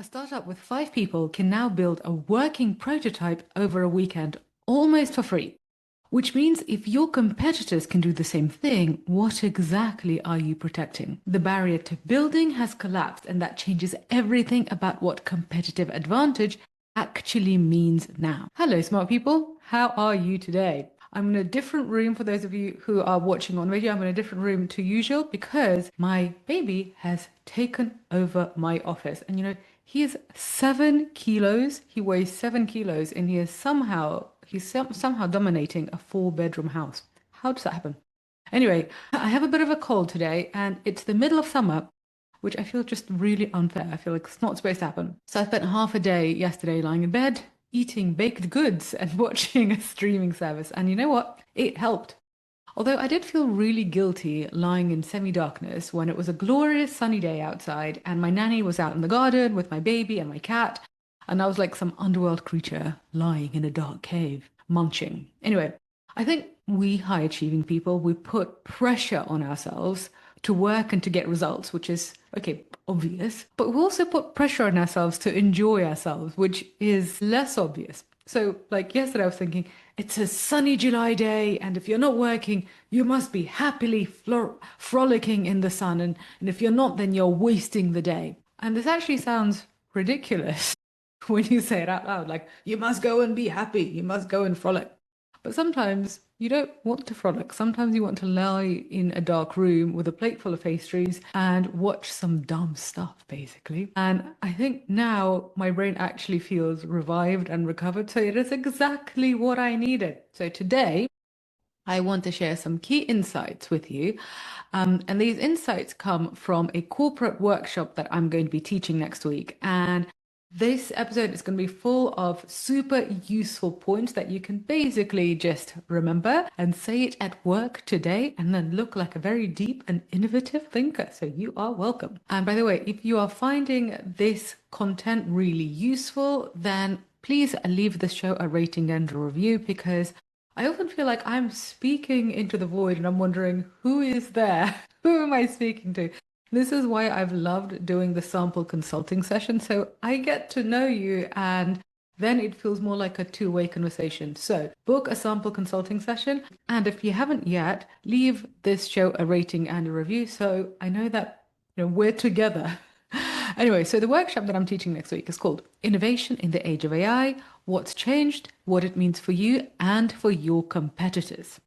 startup with 5 people can now build a working prototype over a weekend almost for free. Which means if your competitors can do the same thing, what exactly are you protecting? The barrier to building has collapsed, and that changes everything about what competitive advantage actually means now. Hello, smart people. How are you today? I'm in a different room for those of you who are watching on video. I'm in a different room to usual because my baby has taken over my office. And he is 7 kilos. He weighs 7 kilos, and he's somehow dominating a 4-bedroom house. How does that happen? Anyway, I have a bit of a cold today, and it's the middle of summer, which I feel just really unfair. I feel like it's not supposed to happen. So I spent half a day yesterday lying in bed, eating baked goods and watching a streaming service. And you know what? It helped. Although I did feel really guilty lying in semi-darkness when it was a glorious sunny day outside and my nanny was out in the garden with my baby and my cat, and I was like some underworld creature lying in a dark cave, munching. Anyway, I think we high-achieving people, we put pressure on ourselves to work and to get results, which is, okay, obvious. But we also put pressure on ourselves to enjoy ourselves, which is less obvious. So like yesterday I was thinking, it's a sunny July day, and if you're not working, you must be happily frolicking in the sun. And if you're not, then you're wasting the day. And this actually sounds ridiculous when you say it out loud, like, you must go and be happy, you must go and frolic. But sometimes you don't want to frolic. Sometimes you want to lie in a dark room with a plate full of pastries and watch some dumb stuff, basically. And I think now my brain actually feels revived and recovered. So it is exactly what I needed. So today, I want to share some key insights with you. And these insights come from a corporate workshop that I'm going to be teaching next week. And this episode is going to be full of super useful points that you can basically just remember and say it at work today and then look like a very deep and innovative thinker. So you are welcome. And by the way, if you are finding this content really useful, then please leave the show a rating and a review, because I often feel like I'm speaking into the void and I'm wondering, who is there? Who am I speaking to? This is why I've loved doing the sample consulting session. So I get to know you, and then it feels more like a two-way conversation. So book a sample consulting session. And if you haven't yet, leave this show a rating and a review, so I know that we're together. Anyway, so the workshop that I'm teaching next week is called Innovation in the Age of AI, What's Changed, What It Means for You and for Your Competitors.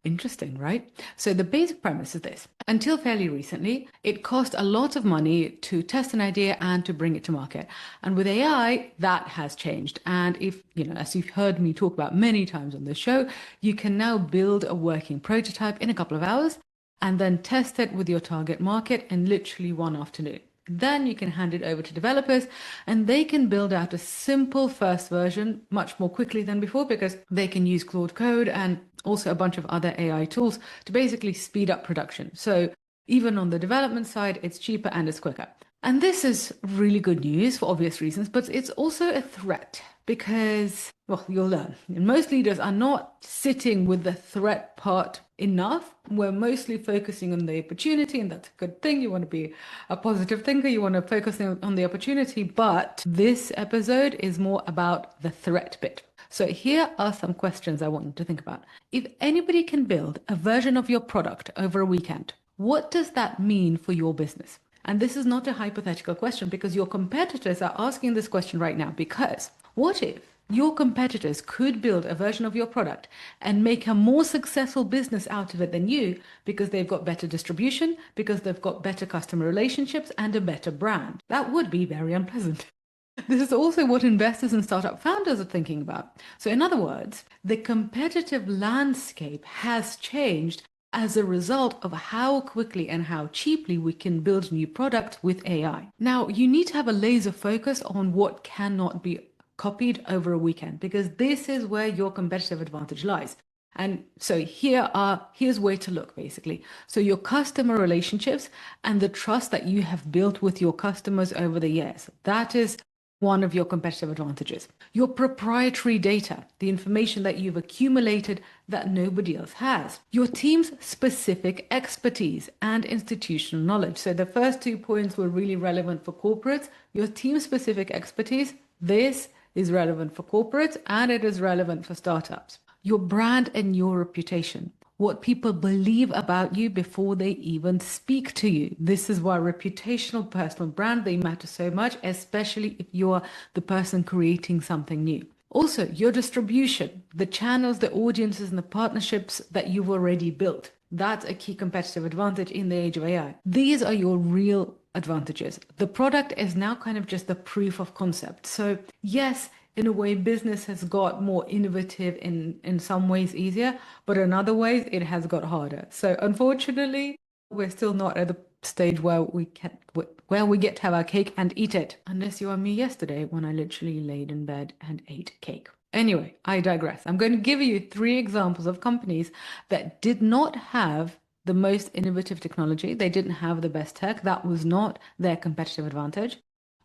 Interesting, right? So the basic premise is this. Until fairly recently, it cost a lot of money to test an idea and to bring it to market. And with AI, that has changed. And if, as you've heard me talk about many times on this show, you can now build a working prototype in a couple of hours and then test it with your target market in literally one afternoon. Then you can hand it over to developers and they can build out a simple first version much more quickly than before, because they can use Claude Code and also a bunch of other AI tools to basically speed up production. So even on the development side, it's cheaper and it's quicker. And this is really good news for obvious reasons, but it's also a threat because, well, you'll learn. And most leaders are not sitting with the threat part enough. We're mostly focusing on the opportunity, and that's a good thing. You want to be a positive thinker. You want to focus on the opportunity. But this episode is more about the threat bit. So here are some questions I want you to think about. If anybody can build a version of your product over a weekend, what does that mean for your business? And this is not a hypothetical question, because your competitors are asking this question right now. Because what if your competitors could build a version of your product and make a more successful business out of it than you, because they've got better distribution, because they've got better customer relationships and a better brand? That would be very unpleasant. This is also what investors and startup founders are thinking about. So in other words, the competitive landscape has changed as a result of how quickly and how cheaply we can build new products with AI. Now, you need to have a laser focus on what cannot be copied over a weekend, because this is where your competitive advantage lies. And so here's where to look, basically. So your customer relationships and the trust that you have built with your customers over the years, that is one of your competitive advantages. Your proprietary data, the information that you've accumulated that nobody else has. Your team's specific expertise and institutional knowledge. So the first 2 points were really relevant for corporates. Your team's specific expertise, this is relevant for corporates and it is relevant for startups. Your brand and your reputation. What people believe about you before they even speak to you. This is why reputational personal brand, they matter so much, especially if you're the person creating something new. Also, your distribution, the channels, the audiences, and the partnerships that you've already built. That's a key competitive advantage in the age of AI. These are your real advantages. The product is now kind of just the proof of concept. So yes, in a way, business has got more innovative in some ways easier, but in other ways, it has got harder. So unfortunately, we're still not at the stage where we get to have our cake and eat it. Unless you are me yesterday when I literally laid in bed and ate cake. Anyway, I digress. I'm going to give you 3 examples of companies that did not have the most innovative technology. They didn't have the best tech. That was not their competitive advantage.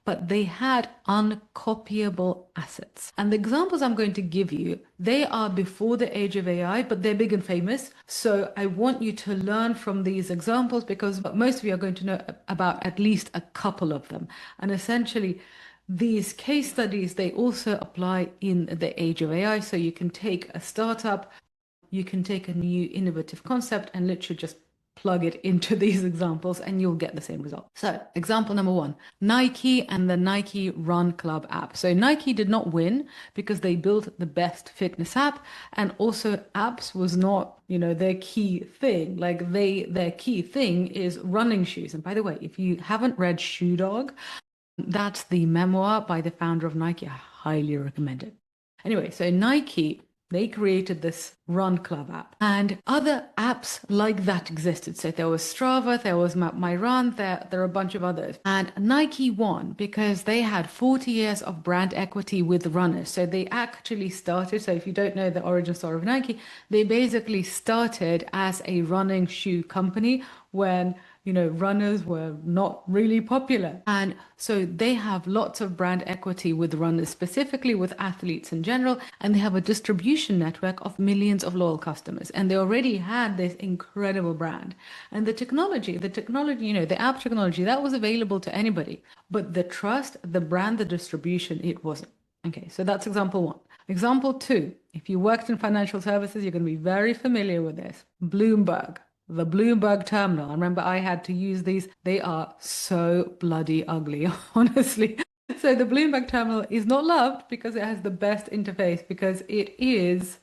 But they had uncopyable assets. And the examples I'm going to give you, they are before the age of AI, but they're big and famous. So I want you to learn from these examples because most of you are going to know about at least a couple of them. And essentially, these case studies, they also apply in the age of AI. So you can take a startup, you can take a new innovative concept and literally just plug it into these examples and you'll get the same result. So example number 1, Nike and the Nike Run Club app. So Nike did not win because they built the best fitness app, and also apps was not, their key thing. Like their key thing is running shoes. And by the way, if you haven't read Shoe Dog, that's the memoir by the founder of Nike. I highly recommend it. Anyway, so Nike, they created this Run Club app, and other apps like that existed. So there was Strava, there was Map My Run, there are a bunch of others. And Nike won because they had 40 years of brand equity with runners. So they actually started, so if you don't know the origin story of Nike, they basically started as a running shoe company when runners were not really popular. And so they have lots of brand equity with runners, specifically with athletes in general, and they have a distribution network of millions of loyal customers. And they already had this incredible brand. And the technology, the app technology, that was available to anybody. But the trust, the brand, the distribution, it wasn't. Okay, so that's example 1. Example 2, if you worked in financial services, you're going to be very familiar with this. Bloomberg. The Bloomberg Terminal. I remember I had to use these. They are so bloody ugly, honestly. So the Bloomberg Terminal is not loved because it has the best interface, because it is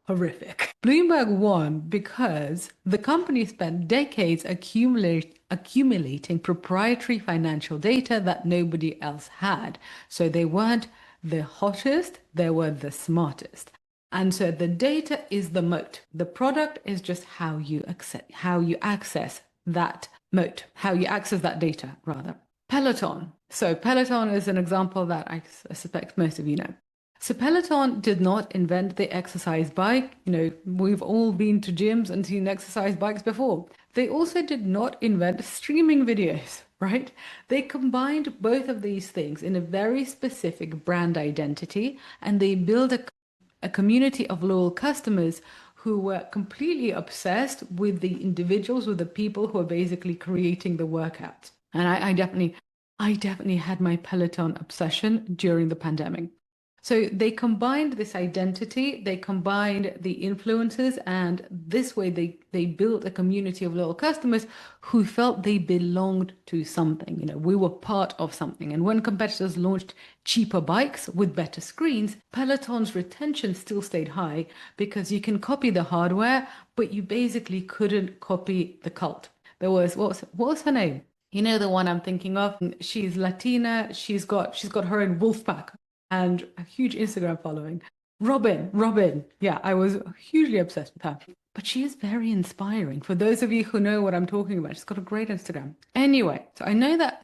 horrific. Bloomberg won because the company spent decades accumulating proprietary financial data that nobody else had. So they weren't the hottest, they were the smartest. And so the data is the moat. The product is just how you access that moat, how you access that data, rather. Peloton. So Peloton is an example that I suspect most of you know. So Peloton did not invent the exercise bike. We've all been to gyms and seen exercise bikes before. They also did not invent streaming videos, right? They combined both of these things in a very specific brand identity, and they built a community of loyal customers who were completely obsessed with the individuals, with the people who are basically creating the workouts. And I definitely had my Peloton obsession during the pandemic. So they combined this identity, they combined the influences, and this way they built a community of loyal customers who felt they belonged to something. We were part of something. And when competitors launched cheaper bikes with better screens, Peloton's retention still stayed high because you can copy the hardware, but you basically couldn't copy the cult. There was, what was her name? The one I'm thinking of. She's Latina. She's got her own wolf pack and a huge Instagram following. Robin. Yeah, I was hugely obsessed with her. But she is very inspiring. For those of you who know what I'm talking about, she's got a great Instagram. Anyway, so I know that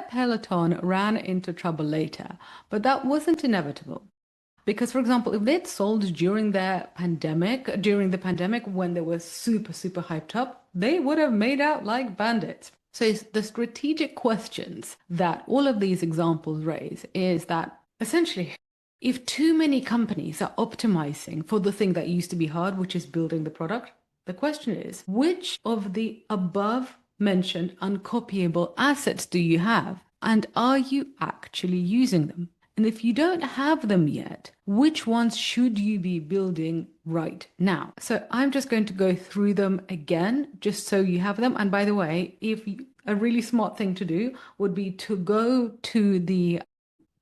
Peloton ran into trouble later, but that wasn't inevitable. Because, for example, if they'd sold during the pandemic when they were super, super hyped up, they would have made out like bandits. So the strategic questions that all of these examples raise is that essentially, if too many companies are optimizing for the thing that used to be hard, which is building the product, the question is, which of the above mentioned uncopyable assets do you have? And are you actually using them? And if you don't have them yet, which ones should you be building right now? So I'm just going to go through them again, just so you have them. And by the way, a really smart thing to do would be to go to the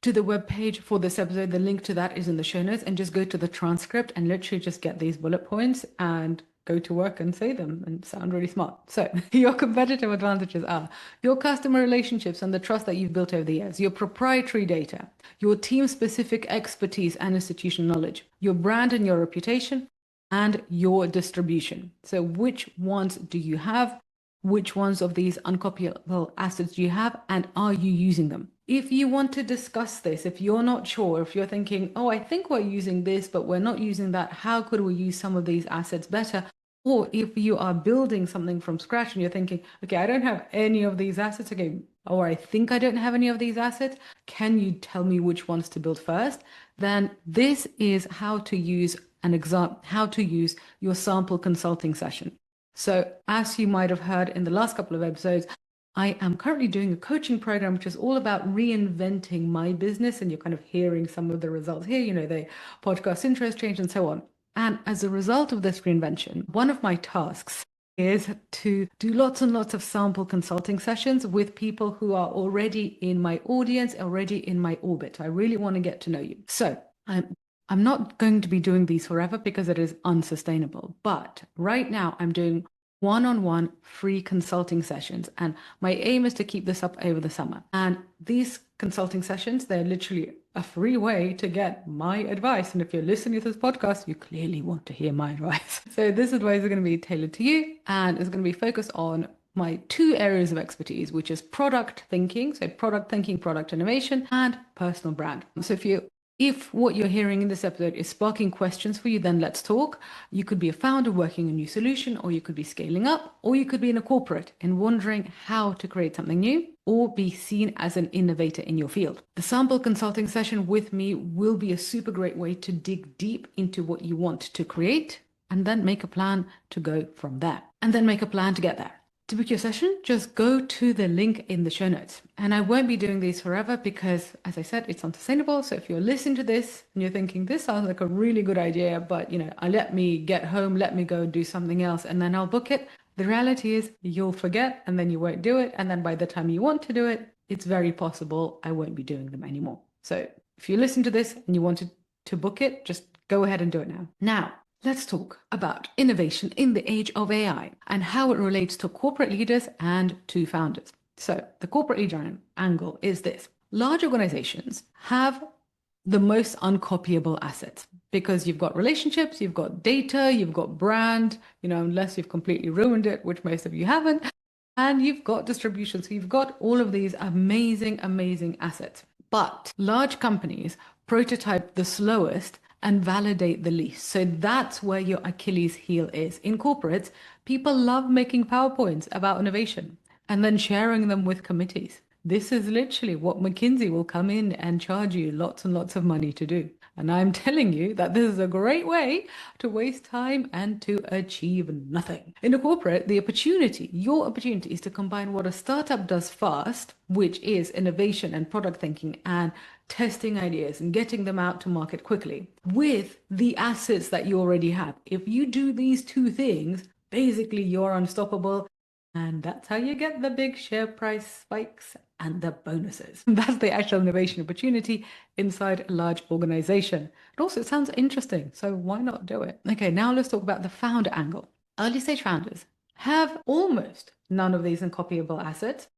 webpage for this episode. The link to that is in the show notes, and just go to the transcript and literally just get these bullet points and go to work and say them and sound really smart. So your competitive advantages are your customer relationships and the trust that you've built over the years, your proprietary data, your team-specific expertise and institutional knowledge, your brand and your reputation, and your distribution. So which ones do you have? Which ones of these uncopyable assets do you have, and are you using them? If you want to discuss this, if you're not sure, if you're thinking, oh, I think we're using this, but we're not using that, how could we use some of these assets better? Or if you are building something from scratch and you're thinking, okay, I don't have any of these assets, okay, or I think I don't have any of these assets, can you tell me which ones to build first? Then this is how to use how to use your sample consulting session. So as you might have heard in the last couple of episodes, I am currently doing a coaching program, which is all about reinventing my business. And you're kind of hearing some of the results here, the podcast interest change and so on. And as a result of this reinvention, one of my tasks is to do lots and lots of sample consulting sessions with people who are already in my audience, already in my orbit. I really want to get to know you. So I'm not going to be doing these forever because it is unsustainable. But right now I'm doing one-on-one free consulting sessions. And my aim is to keep this up over the summer. And these consulting sessions, they're literally a free way to get my advice. And if you're listening to this podcast, you clearly want to hear my advice. So this advice is going to be tailored to you, and is going to be focused on my two areas of expertise, which is product thinking, product innovation, and personal brand. So if what you're hearing in this episode is sparking questions for you, then let's talk. You could be a founder working a new solution, or you could be scaling up, or you could be in a corporate and wondering how to create something new, or be seen as an innovator in your field. The sample consulting session with me will be a super great way to dig deep into what you want to create, and then make a plan to go from there, and then make a plan to get there. To book your session, just go to the link in the show notes. And I won't be doing these forever because, as I said, it's unsustainable. So if you're listening to this and you're thinking, this sounds like a really good idea, but let me get home, let me go do something else, and then I'll book it. The reality is you'll forget, and then you won't do it. And then by the time you want to do it, it's very possible I won't be doing them anymore. So if you listen to this and you wanted to book it, just go ahead and do it now. Now, let's talk about innovation in the age of AI and how it relates to corporate leaders and to founders. So the corporate leader angle is this. Large organizations have the most uncopyable assets because you've got relationships, you've got data, you've got brand, unless you've completely ruined it, which most of you haven't, and you've got distribution. So you've got all of these amazing, amazing assets. But large companies prototype the slowest and validate the least. So that's where your Achilles heel is. In corporates, people love making PowerPoints about innovation and then sharing them with committees. This is literally what McKinsey will come in and charge you lots and lots of money to do. And I'm telling you that this is a great way to waste time and to achieve nothing. In a corporate, your opportunity is to combine what a startup does fast, which is innovation and product thinking and testing ideas and getting them out to market quickly, with the assets that you already have. If you do these two things, basically you're unstoppable. And that's how you get the big share price spikes and the bonuses. That's the actual innovation opportunity inside a large organization. It also sounds interesting, so why not do it? Okay, now let's talk about the founder angle. Early stage founders have almost none of these uncopyable assets.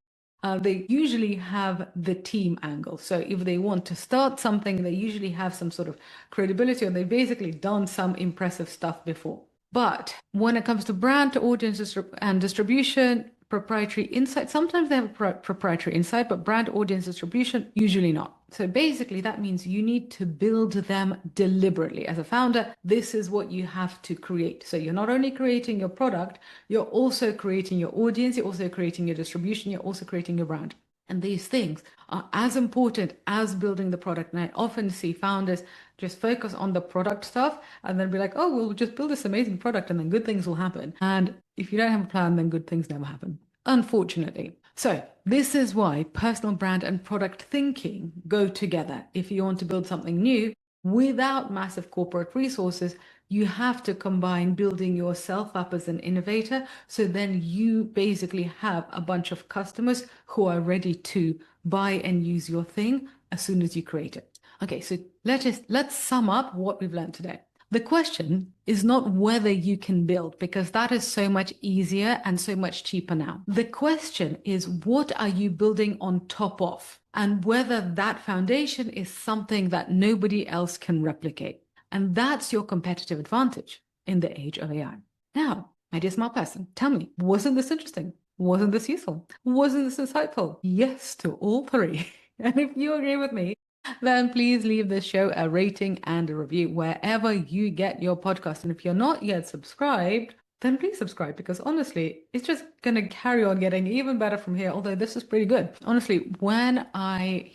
They usually have the team angle. So if they want to start something, they usually have some sort of credibility, or they've basically done some impressive stuff before. But when it comes to brand, to audience and distribution, proprietary insight. Sometimes they have a proprietary insight, but brand audience distribution, usually not. So basically, that means you need to build them deliberately. As a founder, this is what you have to create. So you're not only creating your product, you're also creating your audience, you're also creating your distribution, you're also creating your brand. And these things are as important as building the product. And I often see founders just focus on the product stuff and then be like, oh, we'll just build this amazing product and then good things will happen. And if you don't have a plan, then good things never happen, unfortunately. So this is why personal brand and product thinking go together. If you want to build something new without massive corporate resources, you have to combine building yourself up as an innovator. So then you basically have a bunch of customers who are ready to buy and use your thing as soon as you create it. Okay, so let's sum up what we've learned today. The question is not whether you can build, because that is so much easier and so much cheaper now. The question is, what are you building on top of? And whether that foundation is something that nobody else can replicate. And that's your competitive advantage in the age of AI. Now, my dear smart person, tell me, wasn't this interesting? Wasn't this useful? Wasn't this insightful? Yes to all three. And if you agree with me, then please leave this show a rating and a review wherever you get your podcast. And if you're not yet subscribed, then please subscribe, because honestly, it's just going to carry on getting even better from here, although this is pretty good. Honestly, when I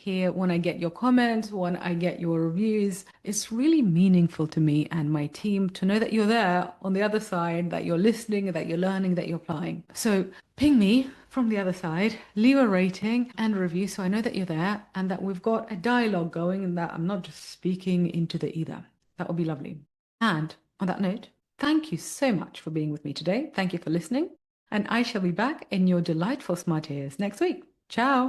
get your comments, when I get your reviews, it's really meaningful to me and my team to know that you're there on the other side, that you're listening, that you're learning, that you're applying. So ping me from the other side, leave a rating and a review so I know that you're there and that we've got a dialogue going and that I'm not just speaking into the ether. That would be lovely. And on that note, thank you so much for being with me today. Thank you for listening. And I shall be back in your delightful smart ears next week. Ciao.